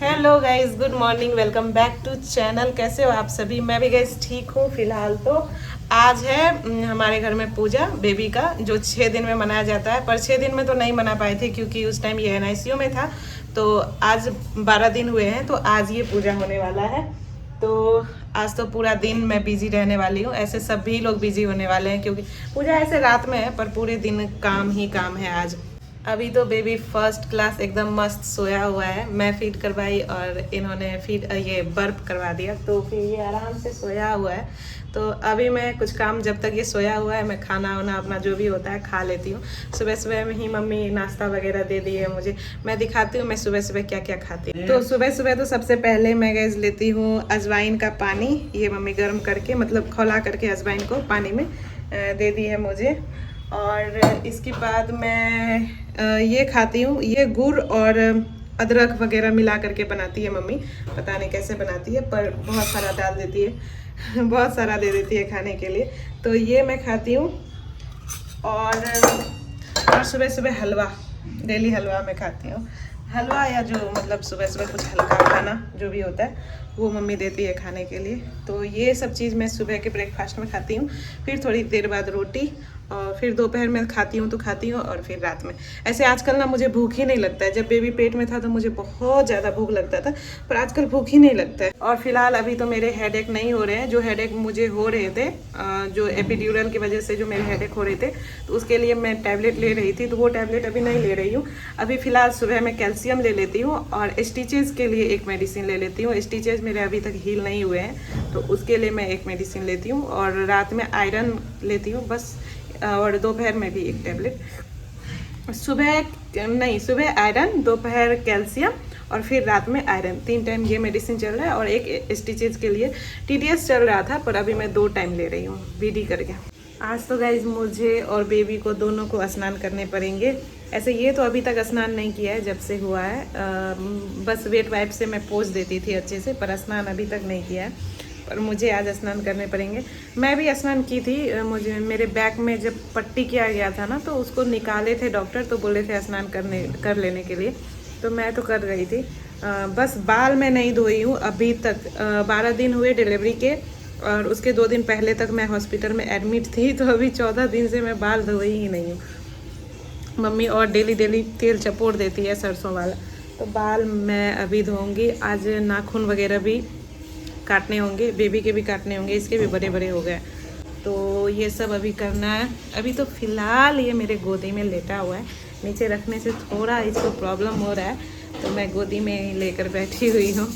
Hello guys, good morning, welcome back to channel. कैसे हो आप सभी? मैं भी गाइस ठीक हूँ फिलहाल। तो आज है हमारे घर में पूजा बेबी का, जो 6 दिन में मनाया जाता है। पर 6 दिन में तो नहीं मना पाए थे क्योंकि उस टाइम ये NICU में था। तो आज 12 दिन हुए हैं, तो आज ये पूजा होने वाला है। तो आज तो पूरा दिन मैं बिजी रहने वाली हूँ। ऐसे सभी लोग बिजी होने वाले हैं क्योंकि पूजा ऐसे रात में है, पर पूरे दिन काम ही काम है आज। अभी तो बेबी फर्स्ट क्लास एकदम मस्त सोया हुआ है। मैं फीड करवाई और इन्होंने फीड ये बर्प करवा दिया, तो फिर ये आराम से सोया हुआ है। तो अभी मैं कुछ काम, जब तक ये सोया हुआ है मैं खाना वाना अपना जो भी होता है खा लेती हूँ। सुबह सुबह में ही मम्मी नाश्ता वगैरह दे दी है मुझे। मैं दिखाती हूँ मैं सुबह सुबह क्या क्या खाती हूँ। तो सुबह सुबह तो सबसे पहले मैं गैस लेती हूँ अजवाइन का पानी। ये मम्मी गर्म करके, मतलब खौला करके अजवाइन को पानी में दे दी है मुझे। और इसके बाद मैं ये खाती हूँ। ये गुड़ और अदरक वगैरह मिला करके बनाती है मम्मी। पता नहीं कैसे बनाती है, पर बहुत सारा डाल देती है बहुत सारा दे देती है खाने के लिए। तो ये मैं खाती हूँ। और सुबह सुबह हलवा, डेली हलवा मैं खाती हूँ। हलवा या जो मतलब सुबह सुबह कुछ हल्का खाना जो भी होता है वो मम्मी देती है खाने के लिए। तो ये सब चीज़ मैं सुबह के ब्रेकफास्ट में खाती हूँ। फिर थोड़ी देर बाद रोटी, और फिर दोपहर में खाती हूँ तो खाती हूँ, और फिर रात में। ऐसे आजकल ना मुझे भूख ही नहीं लगता है। जब बेबी पेट में था तो मुझे बहुत ज़्यादा भूख लगता था, पर आजकल भूख ही नहीं लगता है। और फिलहाल अभी तो मेरे हेडेक नहीं हो रहे हैं। जो हेडेक मुझे हो रहे थे, जो एपिड्यूरल की वजह से जो मेरे हेडेक हो रहे थे, तो उसके लिए मैं टैबलेट ले रही थी। तो वो टैबलेट अभी नहीं ले रही हूँ। अभी फ़िलहाल सुबह मैं कैल्शियम ले लेती हूँ, और स्टिचेज़ के लिए एक मेडिसिन ले लेती हूँ। स्टिचेज़ मेरे अभी तक हील नहीं हुए हैं, तो उसके लिए मैं एक मेडिसिन लेती हूँ। और रात में आयरन लेती हूँ बस। और दोपहर में भी एक टैबलेट। सुबह आयरन, दोपहर कैल्शियम, और फिर रात में आयरन। 3 टाइम ये मेडिसिन चल रहा है। और एक स्टिचेज के लिए TDS चल रहा था, पर अभी मैं 2 टाइम ले रही हूँ BD करके। आज तो गाइज मुझे और बेबी को दोनों को स्नान करने पड़ेंगे। ऐसे ये तो अभी तक स्नान नहीं किया है जब से हुआ है। बस वेट वाइप से मैं पोंछ देती थी अच्छे से, पर स्नान अभी तक नहीं किया है। पर मुझे आज स्नान करने पड़ेंगे। मैं भी स्नान की थी। मुझे मेरे बैक में जब पट्टी किया गया था ना, तो उसको निकाले थे डॉक्टर, तो बोले थे स्नान कर लेने के लिए। तो मैं तो कर रही थी। बस बाल मैं नहीं धोई हूँ अभी तक। 12 दिन हुए डिलीवरी के, और उसके 2 दिन पहले तक मैं हॉस्पिटल में एडमिट थी। तो अभी 14 दिन से मैं बाल धोई ही नहीं हूँ। मम्मी और डेली तेल चपोड़ देती है सरसों वाला। तो बाल मैं अभी धोऊंगी। आज नाखून वगैरह भी काटने होंगे, बेबी के भी काटने होंगे, इसके भी बड़े बड़े हो गए। तो ये सब अभी करना है। अभी तो फ़िलहाल ये मेरे गोदी में लेटा हुआ है। नीचे रखने से थोड़ा इसको प्रॉब्लम हो रहा है, तो मैं गोदी में ही लेकर बैठी हुई हूँ।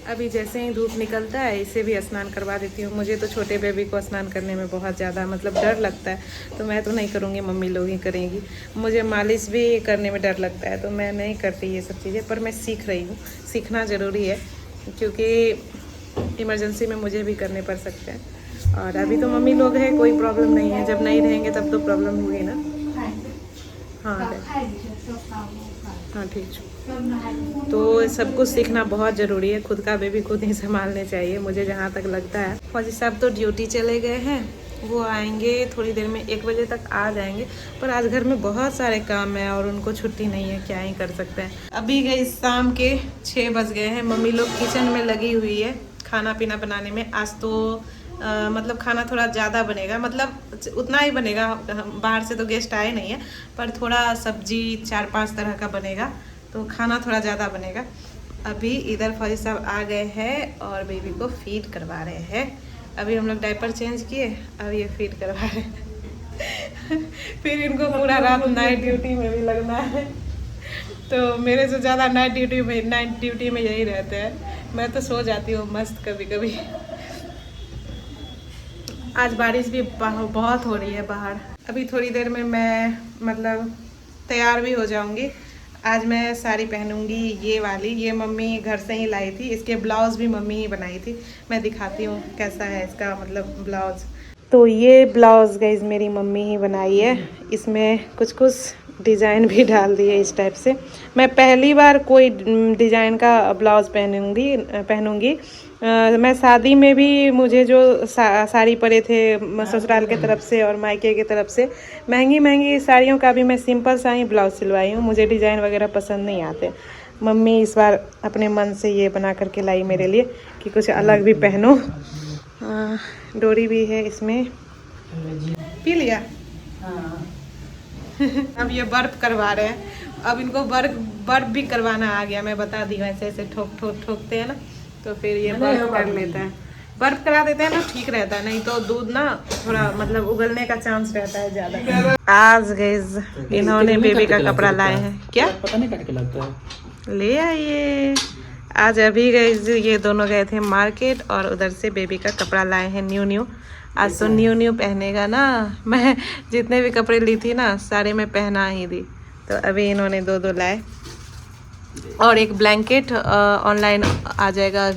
अभी जैसे ही धूप निकलता है इसे भी स्नान करवा देती हूँ। मुझे तो छोटे बेबी को स्नान करने में बहुत ज़्यादा मतलब डर लगता है, तो मैं तो नहीं करूँगी, मम्मी लोग ही करेंगी। मुझे मालिश भी करने में डर लगता है, तो मैं नहीं करती ये सब चीज़ें। पर मैं सीख रही हूँ, सीखना ज़रूरी है, क्योंकि इमरजेंसी में मुझे भी करने पड़ सकते हैं। और अभी तो मम्मी लोग हैं, कोई प्रॉब्लम नहीं है। जब नहीं रहेंगे तब तो प्रॉब्लम होगी ना। हाँ हाँ ठीक। तो सब कुछ सीखना बहुत ज़रूरी है। खुद का बेबी खुद ही संभालने चाहिए, मुझे जहाँ तक लगता है। फौजी साहब तो ड्यूटी चले गए हैं, वो आएंगे थोड़ी देर में, 1 बजे तक आ जाएंगे। पर आज घर में बहुत सारे काम है और उनको छुट्टी नहीं है, क्या ही कर सकते हैं। अभी गई शाम के 6 बज गए हैं। मम्मी लोग किचन में लगी हुई है खाना पीना बनाने में। आज तो मतलब खाना थोड़ा ज़्यादा बनेगा, मतलब उतना ही बनेगा। बाहर से तो गेस्ट आए नहीं है, पर थोड़ा सब्जी 4-5 तरह का बनेगा, तो खाना थोड़ा ज़्यादा बनेगा। अभी इधर फौजी साहब आ गए हैं और बेबी को फीड करवा रहे हैं। अभी हम लोग डायपर चेंज किए, अब ये फीड करवा रहे हैं फिर इनको पूरा रात नाइट ड्यूटी में भी लगना है। तो मेरे से ज़्यादा नाइट ड्यूटी में यही रहते हैं। मैं तो सो जाती हूँ मस्त कभी कभी। आज बारिश भी बहुत हो रही है बाहर। अभी थोड़ी देर में मैं मतलब तैयार भी हो जाऊंगी। आज मैं साड़ी पहनूंगी, ये वाली, ये मम्मी घर से ही लाई थी। इसके ब्लाउज़ भी मम्मी ही बनाई थी। मैं दिखाती हूँ कैसा है इसका मतलब ब्लाउज़। तो ये ब्लाउज़ गाइस मेरी मम्मी ही बनाई है। इसमें कुछ कुछ डिज़ाइन भी डाल दिए इस टाइप से। मैं पहली बार कोई डिज़ाइन का ब्लाउज़ पहनूंगी। मैं शादी में भी मुझे जो साड़ी पड़े थे ससुराल के तरफ से और मायके के तरफ से, महंगी महंगी साड़ियों का भी मैं सिंपल सा ही ब्लाउज़ सिलवाई हूँ। मुझे डिज़ाइन वगैरह पसंद नहीं आते। मम्मी इस बार अपने मन से ये बना करके लाई मेरे लिए कि कुछ अलग भी पहनो। डोरी भी है इसमें। पी लिया। अब ये बर्फ करवा रहे हैं। अब इनको बर्फ भी करवाना आ गया। मैं बता दी ऐसे ऐसे ठोकते हैं ना, तो फिर ये बर्फ कर लेता है। बर्फ करा देते हैं ना, ठीक रहता है, नहीं तो दूध ना थोड़ा मतलब उगलने का चांस रहता है ज्यादा। आज गाइस इन्होंने बेबी का कपड़ा लाए हैं। क्या पता नहीं कट के लगता है, ले आइए। आज अभी गाइस ये दोनों गए थे मार्केट और उधर से बेबी का कपड़ा लाए हैं न्यू। आज तो न्यू पहनेगा ना। मैं जितने भी कपड़े ली थी ना सारे मैं पहना ही दी। तो अभी इन्होंने दो लाए और एक ब्लैंकेट ऑनलाइन आ जाएगा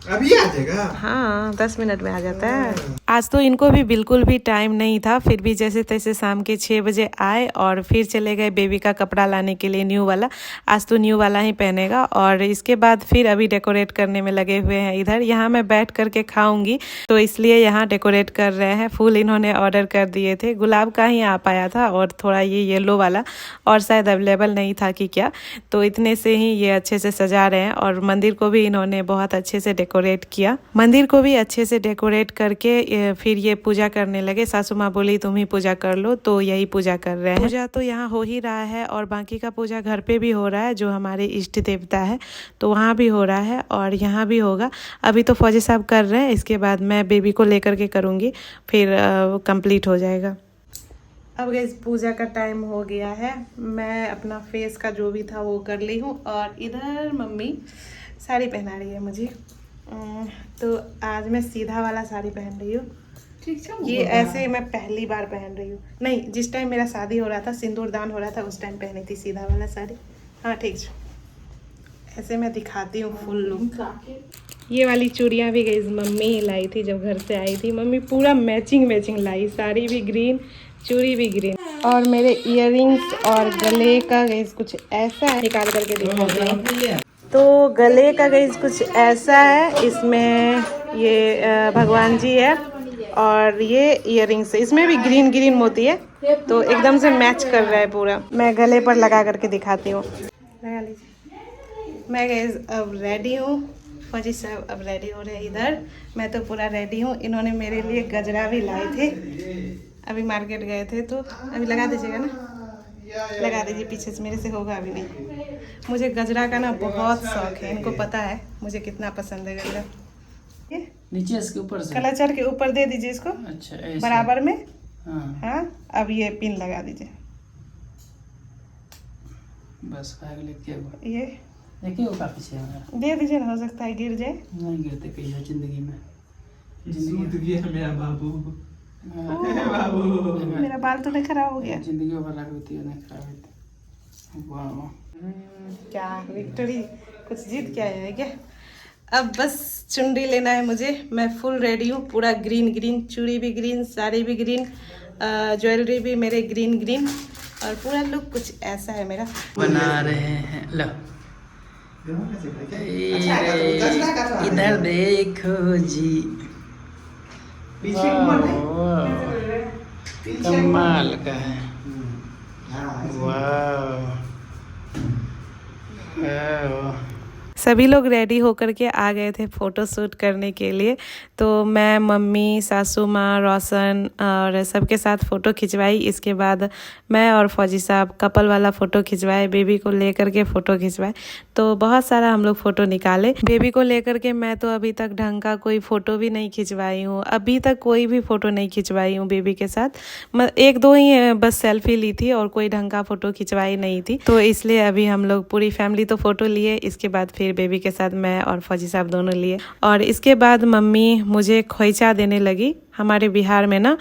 अभी आ जाएगा। हाँ 10 मिनट में आ जाता है। आज तो इनको भी बिल्कुल भी टाइम नहीं था, फिर भी जैसे तैसे शाम के 6 बजे आए और फिर चले गए बेबी का कपड़ा लाने के लिए न्यू वाला। आज तो न्यू वाला ही पहनेगा और इसके बाद फिर अभी डेकोरेट करने में लगे हुए हैं। इधर यहाँ मैं बैठ करके खाऊंगी तो इसलिए यहाँ डेकोरेट कर रहे हैं। फूल इन्होंने ऑर्डर कर दिए थे, गुलाब का ही आ पाया था और थोड़ा ये येलो वाला और शायद अवेलेबल नहीं था कि क्या, तो इतने से ही ये अच्छे से सजा रहे हैं। और मंदिर को भी इन्होंने बहुत अच्छे से डेकोरेट किया। मंदिर को भी अच्छे से डेकोरेट करके फिर ये पूजा करने लगे। सासू माँ बोली तुम ही पूजा कर लो, तो यही पूजा कर रहे हैं। पूजा तो यहाँ हो ही रहा है और बाकी का पूजा घर पे भी हो रहा है, जो हमारे इष्ट देवता है तो वहाँ भी हो रहा है और यहाँ भी होगा। अभी तो फौजी साहब कर रहे हैं, इसके बाद मैं बेबी को लेकर के करूँगी, फिर कंप्लीट हो जाएगा। अब गाइस पूजा का टाइम हो गया है। मैं अपना फेस का जो भी था वो कर ली हूँ और इधर मम्मी साड़ी पहना रही है मुझे। तो आज मैं सीधा वाला साड़ी पहन रही हूँ। ठीक है, ये ऐसे मैं पहली बार पहन रही हूँ। नहीं, जिस टाइम मेरा शादी हो रहा था, सिंदूर दान हो रहा था, उस टाइम पहनी थी सीधा वाला साड़ी। हाँ ठीक है, ऐसे मैं दिखाती हूँ फुल लुक। ये वाली चूड़ियाँ भी गई मम्मी ही लाई थी जब घर से आई थी। मम्मी पूरा मैचिंग लाई, साड़ी भी ग्रीन, चूड़ी भी ग्रीन। और मेरे इयररिंग्स और गले का गई कुछ ऐसा है, निकाल करके दिखाती हूँ। तो गले का गाइस कुछ ऐसा है, इसमें ये भगवान जी है और ये इयररिंग्स है, इसमें भी ग्रीन मोती है, तो एकदम से मैच कर रहा है पूरा। मैं गले पर लगा करके दिखाती हूँ, लगा लीजिए। मैं गाइस अब रेडी हूँ, फौजी साहब अब रेडी हो रहे हैं इधर। मैं तो पूरा रेडी हूँ। इन्होंने मेरे लिए गजरा भी लाए थे, अभी मार्केट गए थे, तो अभी लगा दीजिएगा ना, लगा दीजिए, पीछे से मेरे से होगा अभी नहीं। मुझे गजरा का ना बहुत शौक है, इनको पता है मुझे कितना पसंद है गजरा। ये नीचे इसके ऊपर से कलाचर के ऊपर दे दीजिए इसको। अच्छा, बराबर में। हाँ, अब ये पिन लगा दीजिए बस। ये देखिए वो काफी से दे दीजिए ना, हो सकता है गिर जाए। नहीं गिरते कहीं जिंदगी में। मेरा बाबू मेरा बाल तो नहीं खराब हो गया। जिंदगी भर होती है, नहीं खराब होती। वाह, क्या विक्ट्री, कुछ जीत के आया है क्या? अब बस चुनरी लेना है मुझे। मैं फुल रेडी हूँ, पूरा ग्रीन, चूड़ी भी ग्रीन, साड़ी भी ग्रीन, ज्वेलरी भी मेरे ग्रीन और पूरा लुक कुछ ऐसा है मेरा। बना रहे हैं, लो इधर देखो जी, कमाल का है। वाह, सभी लोग रेडी होकर के आ गए थे फ़ोटो शूट करने के लिए। तो मैं, मम्मी, सासू माँ, रोशन और सबके साथ फ़ोटो खिंचवाई। इसके बाद मैं और फौजी साहब कपल वाला फ़ोटो खिंचवाए, बेबी को लेकर के फ़ोटो खिंचवाए। तो बहुत सारा हम लोग फ़ोटो निकाले। बेबी को लेकर के मैं तो अभी तक ढंग का कोई फ़ोटो भी नहीं खिंचवाई हूँ, अभी तक कोई भी फ़ोटो नहीं खिंचवाई हूँ बेबी के साथ। 1-2 ही बस सेल्फी ली थी और कोई ढंग का फ़ोटो खिंचवाई नहीं थी। तो इसलिए अभी हम लोग पूरी फैमिली तो फ़ोटो लिए, इसके बाद फिर बेबी के साथ मैं और फौजी साहब दोनों लिए। और इसके बाद मम्मी मुझे खोइचा देने लगी। हमारे बिहार में ना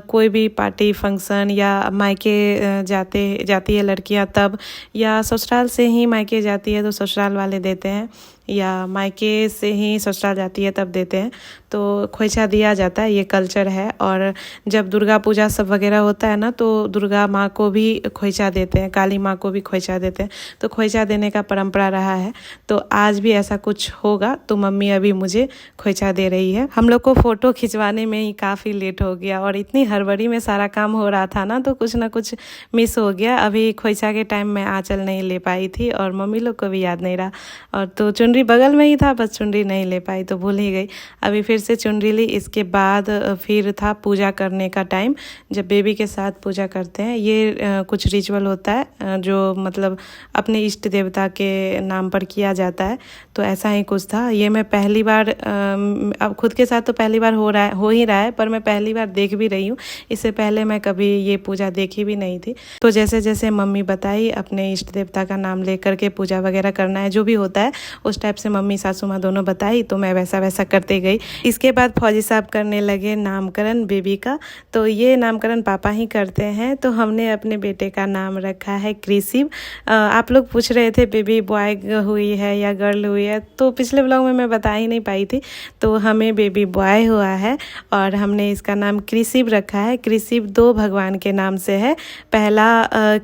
कोई भी पार्टी फंक्शन या मायके जाती है लड़कियां तब, या ससुराल से ही मायके जाती है तो ससुराल वाले देते हैं, या मायके से ही ससुराल जाती है तब देते हैं, तो खोइचा दिया जाता है, ये कल्चर है। और जब दुर्गा पूजा सब वगैरह होता है ना, तो दुर्गा माँ को भी खोइचा देते हैं, काली माँ को भी खोइचा देते हैं, तो खोइचा देने का परंपरा रहा है। तो आज भी ऐसा कुछ होगा, तो मम्मी अभी मुझे खोइचा दे रही है। हम लोग को फ़ोटो खिंचवाने में ही काफ़ी लेट हो गया और इतनी हड़बड़ी में सारा काम हो रहा था ना, तो कुछ ना कुछ मिस हो गया। अभी खोइचा के टाइम में आंचल नहीं ले पाई थी और मम्मी लोग को भी याद नहीं रहा, और तो चुनरी बगल में ही था, बस चुनरी नहीं ले पाई तो भूल ही गई। अभी फिर से चुनरी ली। इसके बाद फिर था पूजा करने का टाइम, जब बेबी के साथ पूजा करते हैं। ये कुछ रिचुअल होता है जो मतलब अपने इष्ट देवता के नाम पर किया जाता है, तो ऐसा ही कुछ था। ये मैं पहली बार अब खुद के साथ तो पहली बार हो ही रहा है, पर मैं पहली बार देख भी रही हूँ। इससे पहले मैं कभी ये पूजा देखी भी नहीं थी। तो जैसे जैसे मम्मी बताई अपने इष्ट देवता का नाम लेकर के पूजा वगैरह करना है, जो भी होता है उस टाइप से मम्मी सासू माँ दोनों बताई, तो मैं वैसा वैसा करते गई। इसके बाद फौजी साहब करने लगे नामकरण बेबी का। तो ये नामकरण पापा ही करते हैं, तो हमने अपने बेटे का नाम रखा है क्रिसिव। आप लोग पूछ रहे थे बेबी बॉय हुई है या गर्ल हुई है, तो पिछले ब्लॉग में मैं बता ही नहीं पाई थी। तो हमें बेबी बॉय हुआ है और हमने इसका नाम क्रिसिव रखा है। क्रिसिव 2 भगवान के नाम से है। पहला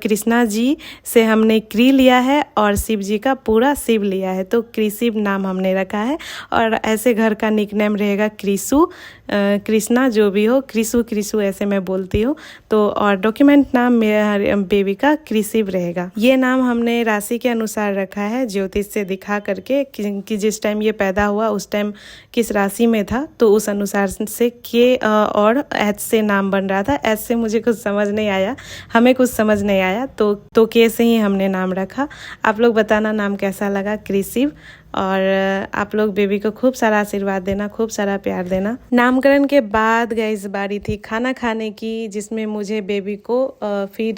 कृष्णा जी से हमने क्री लिया है और शिव जी का पूरा शिव लिया है, तो क्रिसिव नाम हमने रखा है। और ऐसे घर का निकनेम रहेगा क्रिसु, कृष्णा जो भी हो, क्रिसु क्रिसु ऐसे मैं बोलती हूँ। तो और डॉक्यूमेंट नाम मेरा बेबी का क्रिसिव रहेगा। ये नाम हमने राशि के अनुसार रखा है, ज्योतिष से दिखा करके कि जिस टाइम ये पैदा हुआ उस टाइम किस राशि में था, तो उस अनुसार से के और एच से नाम बन रहा था। एच से मुझे कुछ समझ नहीं आया, हमें कुछ समझ नहीं आया, तो के से ही हमने नाम रखा। आप लोग बताना नाम कैसा लगा क्रिसिव, और आप लोग बेबी को खूब सारा आशीर्वाद देना, खूब सारा प्यार देना। नामकरण के बाद गाइस बारी थी खाना खाने की, जिसमें मुझे बेबी को फीड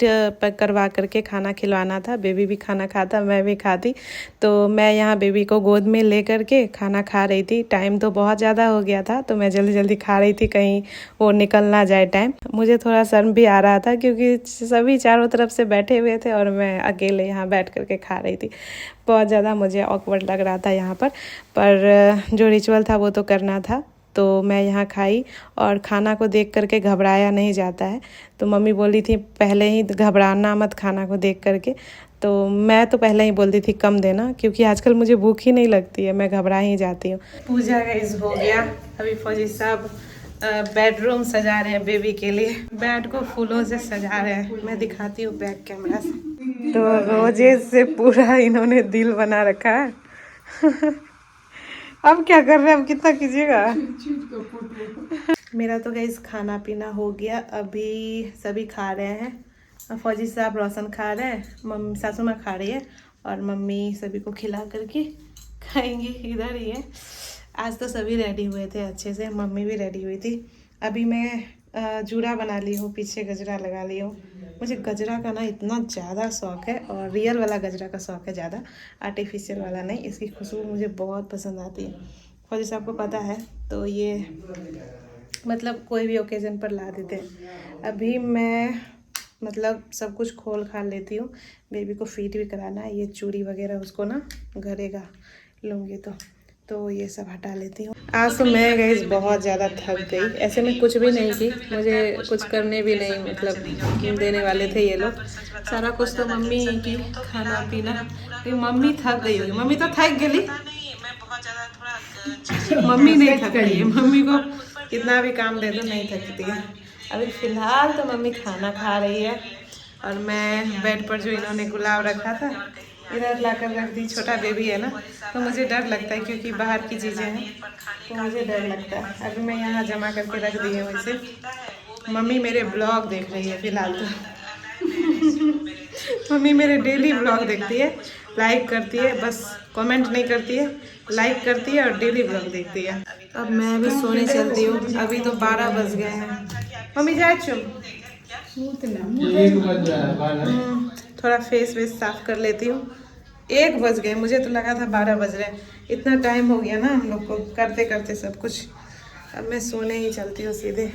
करवा करके खाना खिलवाना था। बेबी भी खाना खाता, मैं भी खाती। तो मैं यहाँ बेबी को गोद में ले करके खाना खा रही थी। टाइम तो बहुत ज़्यादा हो गया था, तो मैं जल्दी जल्दी खा रही थी, कहीं वो निकल ना जाए टाइम। मुझे थोड़ा शर्म भी आ रहा था क्योंकि सभी चारों तरफ से बैठे हुए थे और मैं अकेले यहाँ बैठ करके खा रही थी। बहुत ज़्यादा मुझे ऑकवर्ड लग रहा था यहाँ पर जो रिचुअल था वो तो करना था। तो मैं यहाँ खाई और खाना को देख करके घबराया नहीं जाता है। तो मम्मी बोली थी पहले ही घबराना मत खाना को देख करके, तो मैं तो पहले ही बोलती थी कम देना, क्योंकि आजकल मुझे भूख ही नहीं लगती है, मैं घबरा ही जाती हूँ। पूजा गाइस हो गया। अभी फौजी साहब बेडरूम सजा रहे हैं बेबी के लिए। बेड को फूलों से सजा रहे हैं, मैं दिखाती हूँ बैक कैमरा से। तो रोजे से पूरा इन्होंने दिल बना रखा है। अब क्या कर रहे हैं, अब कितना कीजिएगा। मेरा तो गाइस खाना पीना हो गया। अभी सभी खा रहे हैं। फौजी साहब रोशन खा रहे हैं, मम्मी सासू माँ खा रही है और मम्मी सभी को खिला करके खाएंगे। इधर ही है। आज तो सभी रेडी हुए थे अच्छे से, मम्मी भी रेडी हुई थी। अभी मैं जूड़ा बना ली हूँ, पीछे गजरा लगा ली हूँ। मुझे गजरा का ना इतना ज़्यादा शौक़ है, और रियल वाला गजरा का शौक़ है ज़्यादा, आर्टिफिशियल वाला नहीं। इसकी खुशबू मुझे बहुत पसंद आती है, फौजी साहब को पता है। तो ये मतलब कोई भी ओकेज़न पर ला देते हैं। अभी मैं मतलब सब कुछ खोल खाल लेती हूँ। बेबी को फीड भी कराना है, ये चूड़ी वगैरह उसको ना घरेगा लूँगी तो ये सब हटा लेती हूँ। आज तो मैं गाइस बहुत ज़्यादा थक गई। ऐसे में कुछ भी नहीं की, मुझे कुछ करने भी नहीं मतलब देने वाले थे ये लोग। सारा कुछ तो मम्मी ही की, खाना पीना। तो मम्मी थक गई होगी, मम्मी तो थक गई। मम्मी नहीं थक गई है, मम्मी को कितना भी काम दे दो नहीं थकती है। अभी फ़िलहाल तो मम्मी खाना खा रही है और मैं बेड पर जो इन्होंने गुलाब रखा था इधर लाकर रख दी। छोटा बेबी है ना, तो मुझे डर लगता है क्योंकि बाहर की चीज़ें हैं, तो मुझे डर लगता है। अभी मैं यहाँ जमा करके रख दी हूँ इसे। मम्मी मेरे ब्लॉग देख रही है फ़िलहाल तो। मम्मी मेरे डेली ब्लॉग देखती है, लाइक करती है, बस कमेंट नहीं करती है, लाइक करती है और डेली ब्लॉग देखती है। अब मैं भी सोने चलती हूँ, अभी तो 12 बज गए हैं। मम्मी जाए चुम, थोड़ा फेस वेस साफ कर लेती हूँ। 1 बज गए, मुझे तो लगा था 12 बज रहे हैं। इतना टाइम हो गया ना हम लोग को करते करते सब कुछ। अब मैं सोने ही चलती हूँ सीधे।